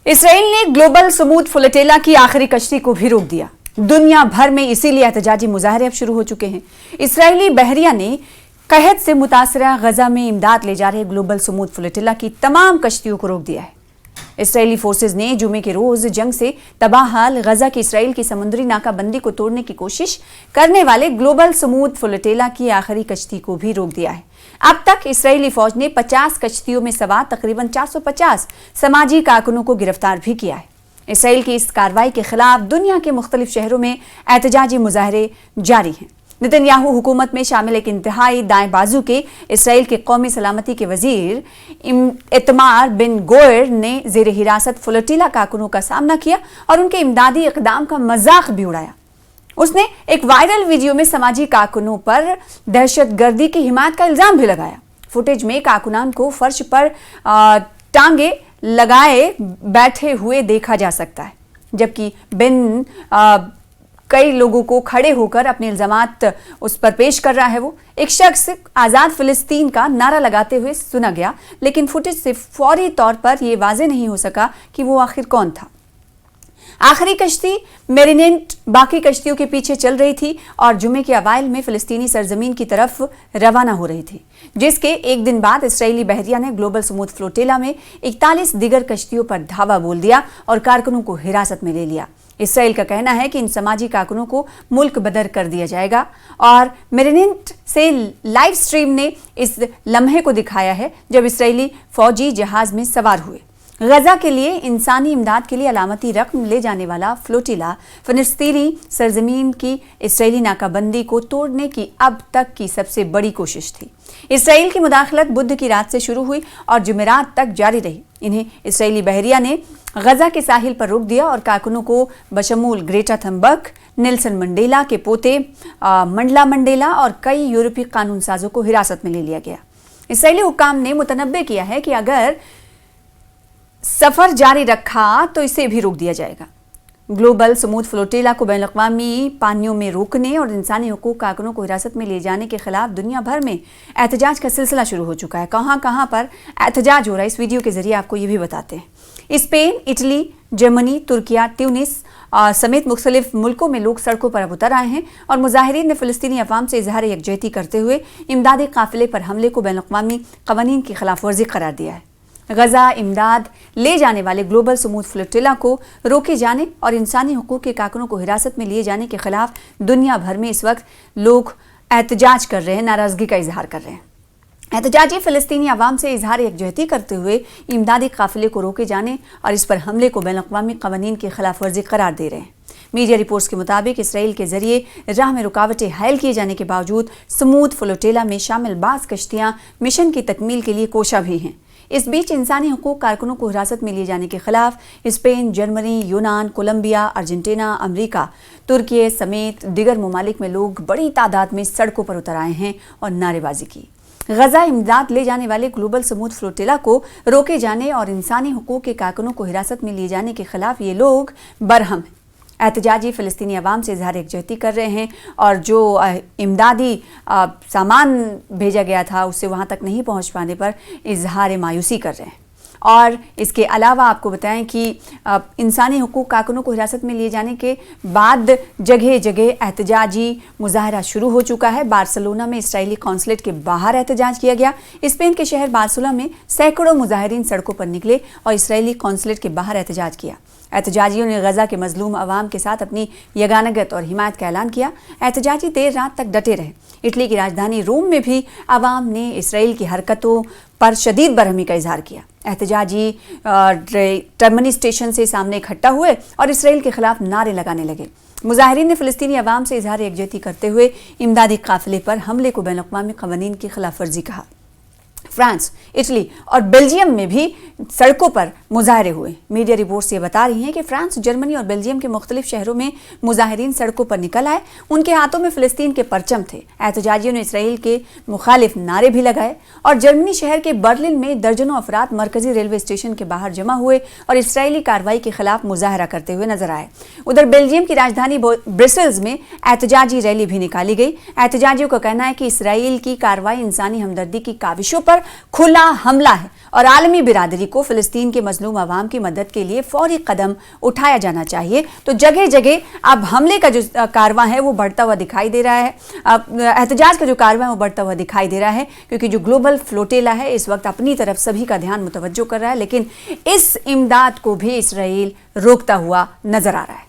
Israel ने global समूद flotilla की आखिरी कश्ती को भी रोक दिया। दुनिया भर में इसीलिए एहतजाजी मुजाहरे अब शुरू हो चुके हैं। इसराइली बहरिया ने कहत से मुतासरा गजा में इमदाद ले जा रहे ग्लोबल समूद फ्लोटिला की तमाम कश्तियों को रोक दिया है। इसराइली फोर्सेज ने जुमे के रोज जंग से तबाहाल गजा की इसराइल की समुद्री नाकाबंदी को तोड़ने की कोशिश करने वाले ग्लोबल समूद फ्लोटिला की आखिरी कश्ती को भी रोक दिया है। अब तक इसराइली फौज ने 50 कश्तियों में सवार तकरीबन 450 समाजी कारकुनों को गिरफ्तार भी किया है। इसराइल की इस कार्रवाई के खिलाफ दुनिया के मुख्तलिफ शहरों में एहतजाजी मुजाहरे जारी हैं। नेतन्याहू हुकूमत में शामिल एक इंतहाई दाएं बाजू के इसराइल के कौमी सलामती के वजीर इतमार बिन गोयर ने जेर हिरासत फ्लोटिला कारकुनों का सामना किया और उनके इमदादी इक़दाम का मजाक भी उड़ाया। उसने एक वायरल वीडियो में समाजी कारकुनों पर दहशतगर्दी की हिमायत का इल्जाम भी लगाया। फुटेज में कारकुनान को फर्श पर टांगे लगाए बैठे हुए देखा जा सकता है, जबकि बिन कई लोगों को खड़े होकर अपने इल्जामात उस पर पेश कर रहा है। वो एक शख्स आज़ाद फिलिस्तीन का नारा लगाते हुए सुना गया, लेकिन फुटेज से फौरी तौर पर यह वाज़ेह नहीं हो सका कि वो आखिर कौन था। आखिरी कश्ती मेरिनेंट बाकी कश्तियों के पीछे चल रही थी और जुमे के अवाइल में फिलिस्तीनी सरजमीन की तरफ रवाना हो रही थी, जिसके एक दिन बाद इसराइली बहरिया ने ग्लोबल समूद फ्लोटिला में 41 दिगर कश्तियों पर धावा बोल दिया और कारकुनों को हिरासत में ले लिया। इसराइल का कहना है कि इन समाजी कारकुनों को मुल्क बदर कर दिया जाएगा और मेरिनेंट से लाइव स्ट्रीम ने इस लम्हे को दिखाया है जब इसराइली फौजी जहाज में सवार हुए। गजा के लिए इंसानी इमदाद के लिए अलामती रकम ले जाने वाला फ्लोटिला फिलिस्तीनी सरजमीन की इसराइली नाकाबंदी को तोड़ने की अब तक की सबसे बड़ी कोशिश थी। इसराइल की मुदाखलत बुध की रात से शुरू हुई और जुमेरात तक जारी रही। इन्हें इसराइली बहरिया ने गजा के साहिल पर रोक दिया और कारकुनों को बशमूल ग्रेटा थनबर्ग, नेल्सन मंडेला के पोते मंडला मंडेला और कई यूरोपीय कानून साजों को हिरासत में ले लिया गया। इसराइली हुक्काम ने मुतनब्बे किया है कि अगर सफर जारी रखा तो इसे भी रोक दिया जाएगा। ग्लोबल समूद फ्लोटिला को बैनुल-अक़वामी पानियों में रोकने और इंसानी हुकूक कारकुनों को हिरासत में ले जाने के खिलाफ दुनिया भर में एहतजाज का सिलसिला शुरू हो चुका है। कहाँ कहाँ पर एहतजाज हो रहा है, इस वीडियो के जरिए आपको ये भी बताते हैं। Spain, Italy, Germany, Türkiye, Tunis समेत मुख्तलिफ मुल्कों में लोग सड़कों पर अब उतर आए हैं और मुजाहिरीन ने फिलिस्तीनी अवाम से इजहार यकजहती करते हुए इमदादी काफिले पर हमले को बैनुल-अक़वामी क़वानीन की खिलाफ वर्जी करार दिया है। गजा इमदाद ले जाने वाले ग्लोबल समूद फ्लोटिला को रोके जाने और इंसानी हुकूक के कारकुनों को हिरासत में लिए जाने के खिलाफ दुनिया भर में इस वक्त लोग एहतजाज कर रहे हैं, नाराजगी का इजहार कर रहे हैं। एहतजाजी फिलिस्तीनी अवाम से इजहार यकजहती करते हुए इमदादी काफिले को रोके जाने और इस पर हमले को बैनुल-अक़वामी क़वानीन की खिलाफ वर्जी करार दे रहे हैं। मीडिया रिपोर्ट्स के मुताबिक इसराइल के जरिए राह में रुकावटें हायल किए जाने के बावजूद समूद फ्लोटिला में शामिल बाज़ कश्तियाँ मिशन की तकमील के लिए कोशा भी हैं। इस बीच इंसानी हुकूक कारकुनों को हिरासत में लिए जाने के खिलाफ स्पेन, जर्मनी, यूनान, कोलंबिया, अर्जेंटीना, अमेरिका, तुर्की समेत दिगर ममालिक में लोग बड़ी तादाद में सड़कों पर उतर आए हैं और नारेबाजी की। गजा इमदाद ले जाने वाले ग्लोबल समूद फ्लोटिला को रोके जाने और इंसानी हुकूक के कारकुनों को हिरासत में लिए जाने के खिलाफ ये लोग बरहम हैं। एहतजाजी फिलिस्तीनी अवाम से इजहार यकजहती कर रहे हैं और जो इमदादी सामान भेजा गया था उससे वहाँ तक नहीं पहुँच पाने पर इजहार मायूसी कर रहे हैं। और इसके अलावा आपको बताएं कि इंसानी हुकूक कारकुनों को हिरासत में लिए जाने के बाद जगह जगह एहतजाजी मुजाहरा शुरू हो चुका है। बार्सिलोना में इसराइली कौंसलेट के बाहर एहतजाज किया गया। स्पेन के शहर बार्सिलोना में सैकड़ों मुजाहिरीन सड़कों पर निकले और इसराइली कौंसलेट के बाहर एहतजाज किया। एहतजाजियों ने गजा के मजलूम अवाम के साथ अपनी यगानगत और हिमायत का ऐलान किया। एहतजाजी देर रात तक डटे रहे। इटली की राजधानी रोम में भी अवाम ने इसराइल की हरकतों पर शदीद बरहमी का इजहार किया। एहतजाजी टर्मिनी स्टेशन से सामने इकट्ठा हुए और इसराइल के खिलाफ नारे लगाने लगे। मुजाहिरीन ने फिलिस्तीनी अवाम से इजहार यकजहती करते हुए इमदादी काफिले पर हमले को बैनुल-अक़वामी क़वानीन की खिलाफ वर्जी कहा। फ्रांस, इटली और बेल्जियम में भी सड़कों पर मुजाहरे हुए। मीडिया रिपोर्ट्स ये बता रही हैं कि फ्रांस, जर्मनी और बेल्जियम के मुख्तलिफ शहरों में मुजाहिरीन सड़कों पर निकल आए। उनके हाथों में फिलिस्तीन के परचम थे। एहतजाजियों ने इसराइल के मुखालिफ नारे भी लगाए और जर्मनी शहर के बर्लिन में दर्जनों अफराद मरकजी रेलवे स्टेशन के बाहर जमा हुए और इसराइली कार्रवाई के खिलाफ मुजाहरा करते हुए नजर आए। उधर बेल्जियम की राजधानी ब्रसेल्स में एहतजाजी रैली भी निकाली गई। एहतजाजियों का कहना है कि इसराइल की कार्रवाई इंसानी हमदर्दी की काविशों पर पर खुला हमला है और आलमी बिरादरी को फिलिस्तीन के मजलूम अवाम की मदद के लिए फौरी कदम उठाया जाना चाहिए। तो जगह जगह अब हमले का जो कारवां है वो बढ़ता हुआ दिखाई दे रहा है, एहतजाज का जो कारवां है वो बढ़ता हुआ दिखाई दे रहा है, क्योंकि जो ग्लोबल फ्लोटेला है इस वक्त अपनी तरफ सभी का ध्यान मुतवज्जो कर रहा है, लेकिन इस इमदाद को भी इसराइल रोकता हुआ नजर आ रहा है।